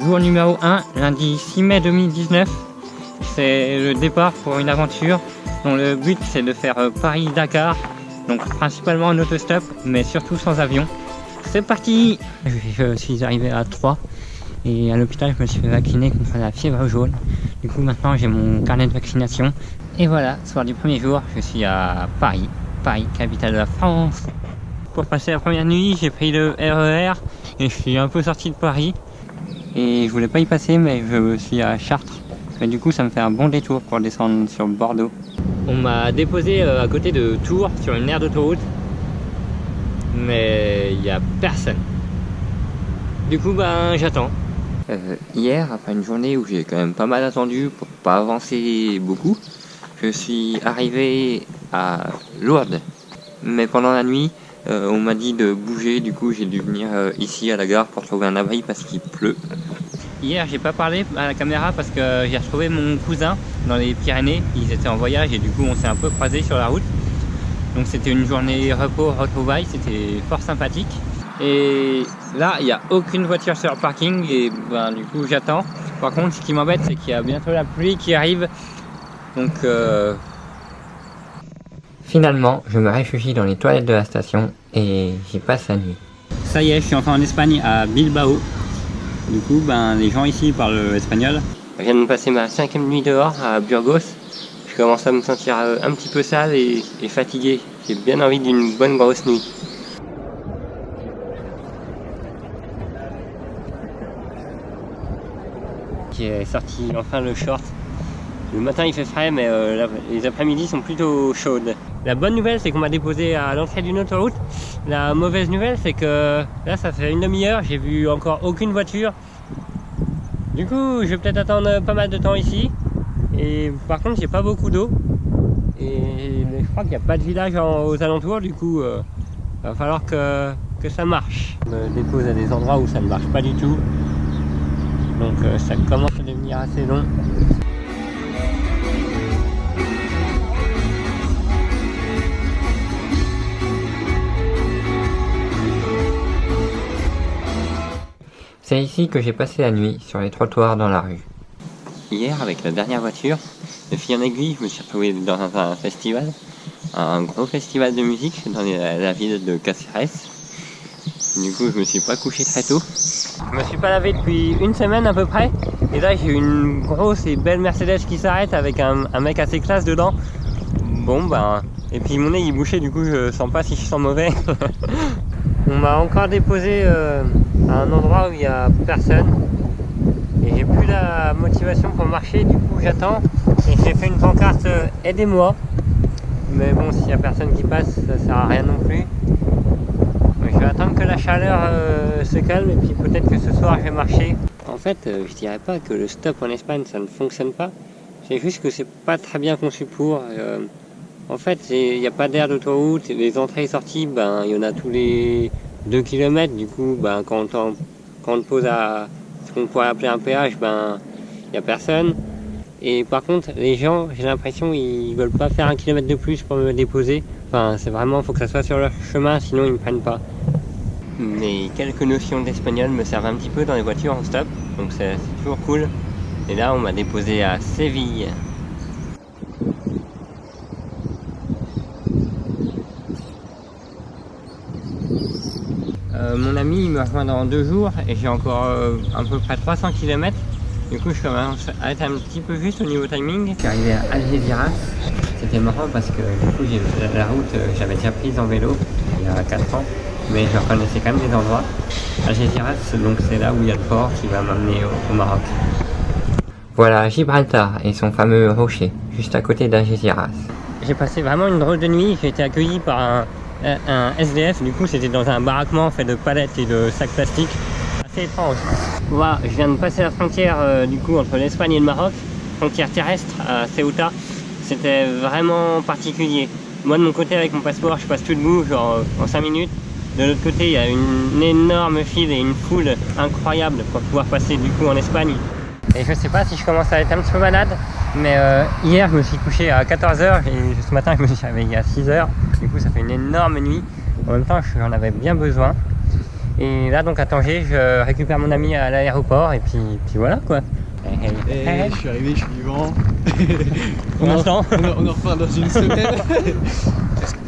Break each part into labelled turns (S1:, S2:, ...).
S1: Jour numéro 1, lundi 6 mai 2019. C'est le départ pour une aventure dont le but c'est de faire Paris-Dakar. Donc principalement en autostop, mais surtout sans avion. C'est parti! Je suis arrivé à 3 et à l'hôpital je me suis fait vacciner contre la fièvre jaune. Du coup maintenant j'ai mon carnet de vaccination. Et voilà, soir du premier jour, je suis à Paris, capitale de la France. Pour passer la première nuit, j'ai pris le RER et je suis un peu sorti de Paris. Et je voulais pas y passer, mais je suis à Chartres. Mais du coup ça me fait un bon détour pour descendre sur Bordeaux. On m'a déposé à côté de Tours sur une aire d'autoroute, mais il n'y a personne. Du coup j'attends. Hier, après une journée où j'ai quand même pas mal attendu pour pas avancer beaucoup, je suis arrivé à Lourdes. Mais pendant la nuit, on m'a dit de bouger, du coup j'ai dû venir ici à la gare pour trouver un abri parce qu'il pleut. Hier j'ai pas parlé à la caméra parce que j'ai retrouvé mon cousin dans les Pyrénées. Ils étaient en voyage et du coup on s'est un peu croisés sur la route. Donc c'était une journée repos, retrouvailles, c'était fort sympathique. Et là il n'y a aucune voiture sur le parking et du coup j'attends. Par contre ce qui m'embête c'est qu'il y a bientôt la pluie qui arrive. Donc finalement je me réfugie dans les toilettes de la station et j'y passe la nuit. Ça y est, je suis enfin en Espagne à Bilbao. Du coup, les gens ici parlent espagnol. Je viens de passer ma 5e nuit dehors à Burgos. Je commence à me sentir un petit peu sale et fatigué. J'ai bien envie d'une bonne grosse nuit. J'ai sorti enfin le short. Le matin il fait frais, mais les après-midi sont plutôt chaudes. La bonne nouvelle c'est qu'on m'a déposé à l'entrée d'une autoroute. La mauvaise nouvelle c'est que là ça fait une demi-heure, j'ai vu encore aucune voiture. Du coup je vais peut-être attendre pas mal de temps ici. Et par contre j'ai pas beaucoup d'eau. Et je crois qu'il n'y a pas de village aux alentours, du coup va falloir que ça marche. Je me dépose à des endroits où ça ne marche pas du tout. Donc ça commence à devenir assez long. C'est ici que j'ai passé la nuit, sur les trottoirs dans la rue. Hier, avec la dernière voiture, de fil en aiguille, je me suis retrouvé dans un festival, un gros festival de musique dans la ville de Cáceres. Du coup, je me suis pas couché très tôt. Je me suis pas lavé depuis une semaine à peu près, et là j'ai une grosse et belle Mercedes qui s'arrête avec un mec assez classe dedans. Et puis mon nez il bouchait, du coup je sens pas si je sens mauvais. On m'a encore déposé à un endroit où il n'y a personne et j'ai plus la motivation pour marcher, du coup j'attends et j'ai fait une pancarte aidez-moi, mais bon s'il n'y a personne qui passe ça sert à rien non plus. Je vais attendre que la chaleur se calme et puis peut-être que ce soir je vais marcher. En fait je dirais pas que le stop en Espagne ça ne fonctionne pas, c'est juste que c'est pas très bien conçu pour. En fait, il n'y a pas d'aire d'autoroute, les entrées et sorties, il y en a tous les 2 km, du coup, quand on te pose à ce qu'on pourrait appeler un péage, il n'y a personne. Et par contre, les gens, j'ai l'impression, ils veulent pas faire 1 km de plus pour me déposer. C'est vraiment, faut que ça soit sur leur chemin, sinon ils me prennent pas. Mais quelques notions d'espagnol me servent un petit peu dans les voitures en stop, donc c'est toujours cool. Et là, on m'a déposé à Séville. Mon ami il me rejoint dans 2 jours et j'ai encore à peu près 300 km. Du coup je commence à être un petit peu juste au niveau timing. Je suis arrivé à Algeciras. C'était marrant parce que du coup la route j'avais déjà prise en vélo il y a 4 ans, mais je reconnaissais quand même des endroits. Algeciras, donc c'est là où il y a le port qui va m'amener au Maroc. Voilà Gibraltar et son fameux rocher juste à côté d'Algeciras. J'ai passé vraiment une drôle de nuit. J'ai été accueilli par un SDF, du coup c'était dans un baraquement fait de palettes et de sacs plastiques, assez étrange. Voilà, je viens de passer la frontière du coup entre l'Espagne et le Maroc, frontière terrestre à Ceuta. C'était vraiment particulier. Moi de mon côté avec mon passeport je passe tout debout genre en 5 minutes. De l'autre côté il y a une énorme file et une foule incroyable pour pouvoir passer du coup en Espagne. Et je sais pas si je commence à être un petit peu malade, mais hier je me suis couché à 14h et ce matin je me suis réveillé à 6h. Du coup ça fait une énorme nuit. En même temps j'en avais bien besoin. Et là donc à Tanger, je récupère mon ami à l'aéroport et puis voilà quoi.
S2: Et je suis arrivé, je suis vivant.
S1: Pour l'instant.
S2: On en reparle dans une semaine.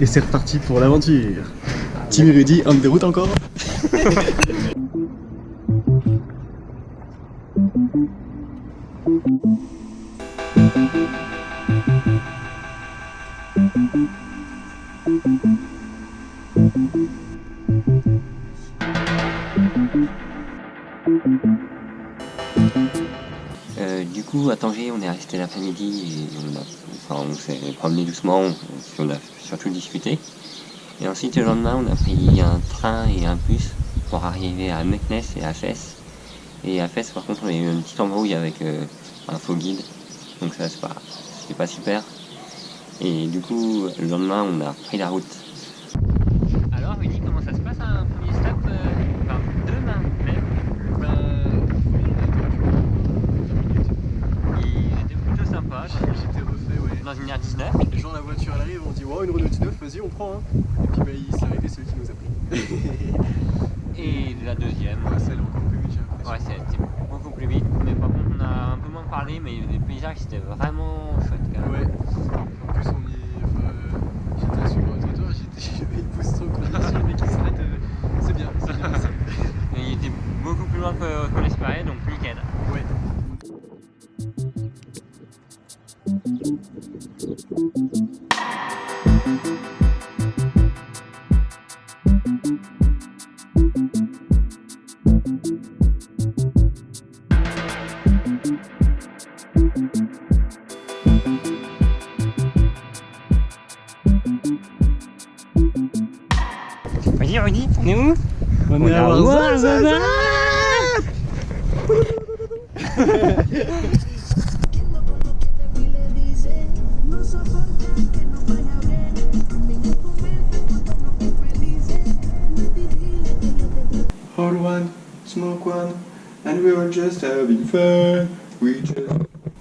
S2: Et c'est reparti pour l'aventure. Team Rudy, on déroute encore.
S1: Du coup à Tanger on est resté l'après-midi et on s'est promené doucement, on a surtout discuté. Et ensuite le lendemain on a pris un train et un bus pour arriver à Meknes et à Fès. Et à Fès par contre on a eu une petite embrouille avec un faux guide, donc ça c'était pas super. Et du coup le lendemain on a pris la route. Alors Rudy, comment ça se passe un premier stop, enfin demain même? Ils étaient plutôt sympas.
S2: J'étais refait, ouais.
S1: Dans une R19.
S2: Les gens, la voiture elle arrive, on dit wow, une Renault 19, vas-y on prend. Hein. Et puis il s'est arrivé celui qui nous a pris.
S1: Et la deuxième.
S2: Ouais, ça allait encore plus vite, j'ai l'impression.
S1: Ouais, c'était beaucoup plus vite. Mais par contre, on a un peu moins parlé, mais les paysages c'était vraiment chouette quand même.
S2: Ouais. En plus, j'étais assis sur le trottoir, il pousse son conduction, le mec il s'arrête. C'est bien, c'est bien.
S1: Et il était beaucoup plus loin qu'on espérait, donc nickel.
S2: Ouais.
S1: Vas-y Rudy, on est où?
S2: On est à Ouarzazate. Hold one, smoke one, and we were just having fun. We just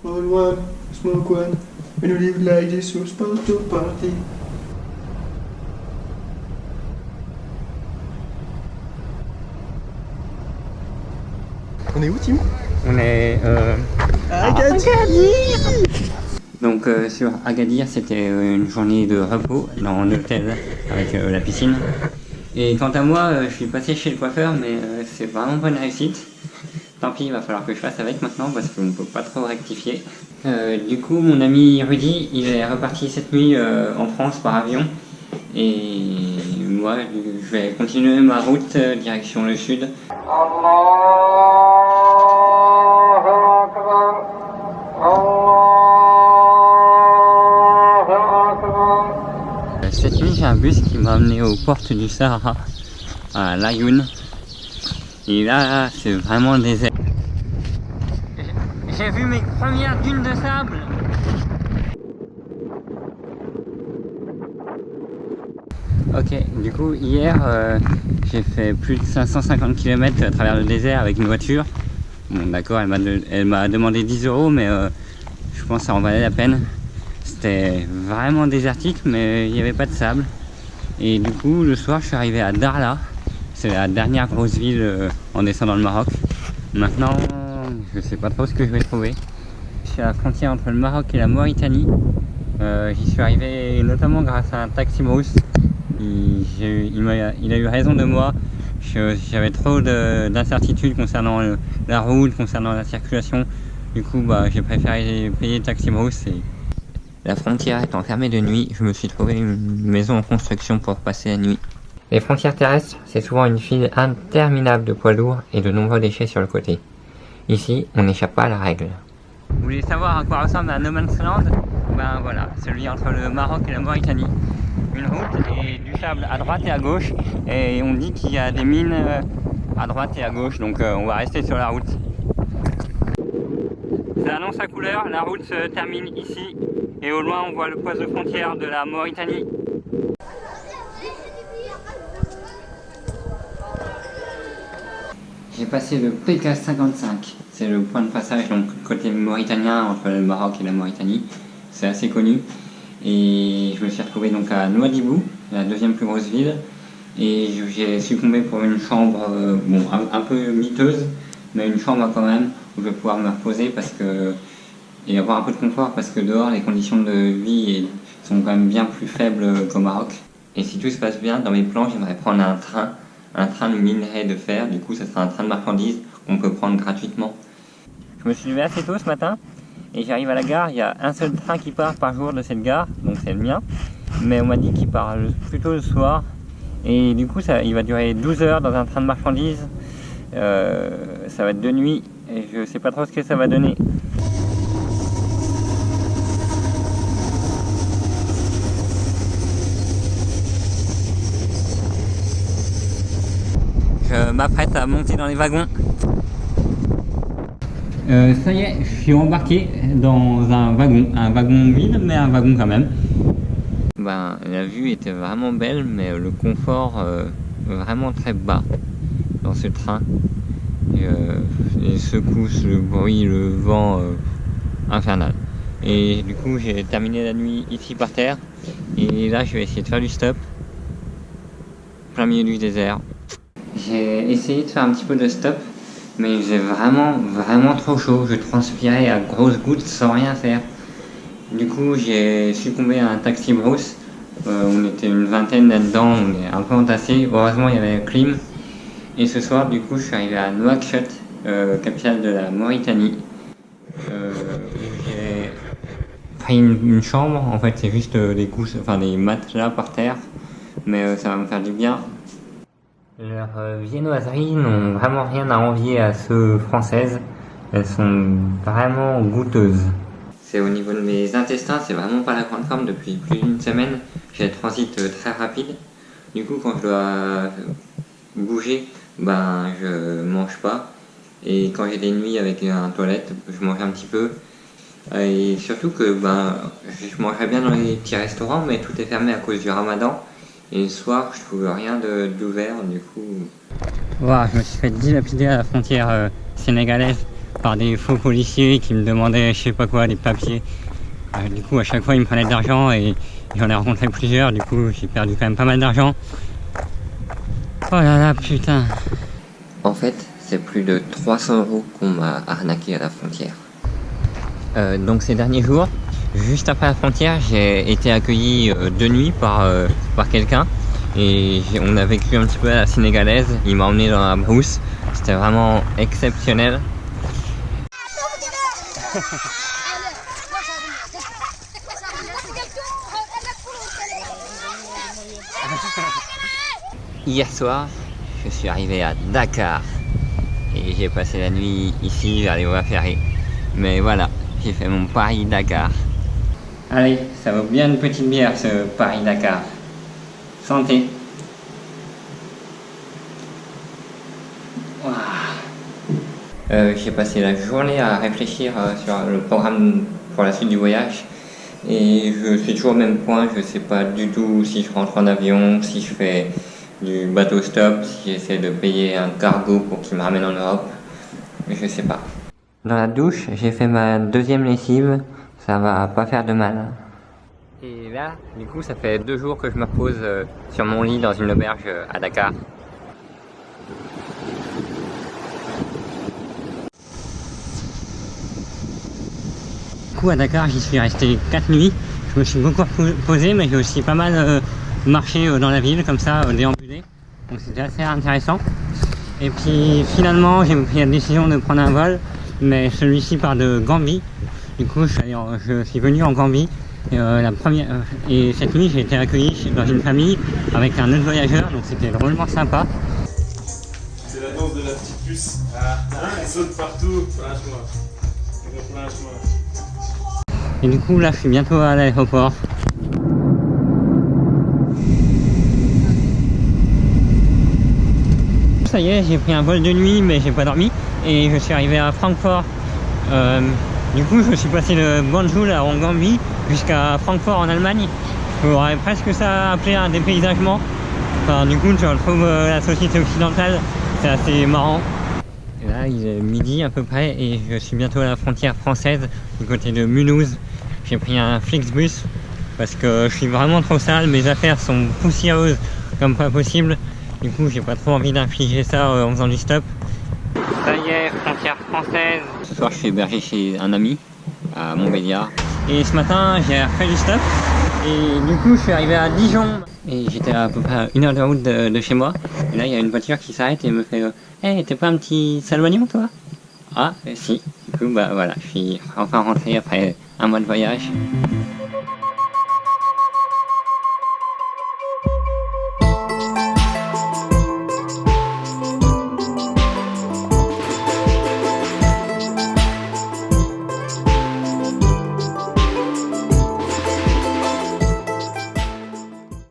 S2: hold one, smoke one, and we live like this, we're supposed to party. On est où, Tim?
S1: On est
S2: à Agadir.
S1: Donc sur Agadir, c'était une journée de repos dans l'hôtel avec la piscine. Et quant à moi, je suis passé chez le coiffeur, mais c'est vraiment pas une réussite. Tant pis, il va falloir que je fasse avec maintenant parce qu'on ne peut pas trop rectifier. Du coup, mon ami Rudy, il est reparti cette nuit en France par avion. Et moi, je vais continuer ma route direction le sud. Cette nuit, j'ai un bus qui m'a amené aux portes du Sahara, à Laayoune. Et là, c'est vraiment désert. J'ai vu mes premières dunes de sable. Ok, du coup, hier, j'ai fait plus de 550 km à travers le désert avec une voiture. Bon, d'accord, elle m'a demandé 10 €, mais je pense que ça en valait la peine. C'était vraiment désertique, mais il n'y avait pas de sable. Et du coup, le soir, je suis arrivé à Dakhla. C'est la dernière grosse ville en descendant le Maroc. Maintenant, je sais pas trop ce que je vais trouver. Je suis à la frontière entre le Maroc et la Mauritanie. J'y suis arrivé notamment grâce à un taxi brousse. Il a eu raison de moi. J'avais trop d'incertitudes concernant la route, concernant la circulation. Du coup, j'ai préféré payer le taxi brousse. La frontière étant fermée de nuit, je me suis trouvé une maison en construction pour passer la nuit. Les frontières terrestres, c'est souvent une file interminable de poids lourds et de nombreux déchets sur le côté. Ici, on n'échappe pas à la règle. Vous voulez savoir à quoi ressemble un No Man's Land? Ben voilà, celui entre le Maroc et la Mauritanie. Une route et du sable à droite et à gauche, et on dit qu'il y a des mines à droite et à gauche, donc on va rester sur la route. Ça annonce sa couleur, la route se termine ici, et au loin on voit le poste de frontière de la Mauritanie. J'ai passé le PK55, c'est le point de passage donc côté mauritanien entre le Maroc et la Mauritanie, c'est assez connu. Et je me suis retrouvé donc à Nouadhibou, la deuxième plus grosse ville. Et j'ai succombé pour une chambre bon, un peu miteuse, mais une chambre quand même où je vais pouvoir me reposer et avoir un peu de confort parce que dehors les conditions de vie sont quand même bien plus faibles qu'au Maroc. Et si tout se passe bien, dans mes plans, j'aimerais prendre un train de minerai de fer. Du coup, ça sera un train de marchandises qu'on peut prendre gratuitement. Je me suis levé assez tôt ce matin et j'arrive à la gare. Il y a un seul train qui part par jour de cette gare, donc c'est le mien. Mais on m'a dit qu'il part plutôt le soir. Et du coup, il va durer 12 heures dans un train de marchandises. Ça va être de nuit et je sais pas trop ce que ça va donner. Je m'apprête à monter dans les wagons. Ça y est, je suis embarqué dans un wagon vide, mais un wagon quand même. La vue était vraiment belle, mais le confort vraiment très bas dans ce train. Les secousses, le bruit, le vent infernal. Et du coup, j'ai terminé la nuit ici par terre. Et là, je vais essayer de faire du stop, plein milieu du désert. J'ai essayé de faire un petit peu de stop, mais il faisait vraiment trop chaud. Je transpirais à grosses gouttes sans rien faire. Du coup, j'ai succombé à un taxi brousse. On était une vingtaine là-dedans, on est un peu entassés. Heureusement, il y avait la clim. Et ce soir, du coup, je suis arrivé à Nouakchott, capitale de la Mauritanie. J'ai pris une chambre. En fait, c'est juste des matelas par terre, mais ça va me faire du bien. Leurs viennoiseries n'ont vraiment rien à envier à ceux françaises. Elles sont vraiment goûteuses. C'est au niveau de mes intestins, c'est vraiment pas la grande forme depuis plus d'une semaine. J'ai un transit très rapide. Du coup, quand je dois bouger, je mange pas. Et quand j'ai des nuits avec un toilette, je mange un petit peu. Et surtout que je mangerais bien dans les petits restaurants, mais tout est fermé à cause du ramadan. Et le soir, je trouve rien d'ouvert, du coup... Wow, je me suis fait dilapider à la frontière sénégalaise par des faux policiers qui me demandaient je sais pas quoi, des papiers. Du coup, à chaque fois, ils me prenaient de l'argent et j'en ai rencontré plusieurs, du coup, j'ai perdu quand même pas mal d'argent. Oh là là, putain. En fait, c'est plus de 300 € qu'on m'a arnaqué à la frontière. Donc ces derniers jours, juste après la frontière, j'ai été accueilli de nuit par quelqu'un et on a vécu un petit peu à la sénégalaise. Il m'a emmené dans la brousse, c'était vraiment exceptionnel. Hier soir, je suis arrivé à Dakar et j'ai passé la nuit ici vers les voies ferrées. Mais voilà, j'ai fait mon Paris-Dakar. Allez, ça vaut bien une petite bière ce Paris-Dakar. Santé. J'ai passé la journée à réfléchir sur le programme pour la suite du voyage. Et je suis toujours au même point, je sais pas du tout si je rentre en avion, si je fais du bateau stop, si j'essaie de payer un cargo pour qu'il me ramène en Europe. Mais je sais pas. Dans la douche, j'ai fait ma deuxième lessive, ça va pas faire de mal. Et là, du coup, ça fait 2 jours que je me repose sur mon lit dans une auberge à Dakar. Du coup, à Dakar, j'y suis resté 4 nuits. Je me suis beaucoup reposé, mais j'ai aussi pas mal marché dans la ville, comme ça, déambulé. Donc c'était assez intéressant. Et puis finalement, j'ai pris la décision de prendre un vol, mais celui-ci part de Gambie. Du coup, je suis venu en Gambie. Et cette nuit, j'ai été accueilli dans une famille avec un autre voyageur, donc c'était drôlement sympa.
S3: C'est la danse de la petite puce. Elle saute partout. Planche-moi.
S1: Et du coup, là, je suis bientôt à l'aéroport. Ça y est, j'ai pris un vol de nuit, mais j'ai pas dormi. Et je suis arrivé à Francfort. Du coup, je suis passé de Banjul en Gambie jusqu'à Francfort en Allemagne. Je pourrais presque ça appeler un dépaysagement. Enfin, du coup, je retrouve la société occidentale. C'est assez marrant. Et là, il est midi à peu près et je suis bientôt à la frontière française du côté de Mulhouse. J'ai pris un Flixbus parce que je suis vraiment trop sale, mes affaires sont poussiéreuses comme pas possible. Du coup, j'ai pas trop envie d'infliger ça en faisant du stop. Ça y est, frontière française. Ce soir, je suis hébergé chez un ami à Montbéliard. Et ce matin, j'ai refait du stop. Et du coup, je suis arrivé à Dijon. Et j'étais à peu près à 1 heure de route de chez moi. Et là, il y a une voiture qui s'arrête et me fait hey, t'es pas un petit salmagnon, toi? Ah, si. Du coup, bah voilà, je suis enfin rentré après un mois de voyage.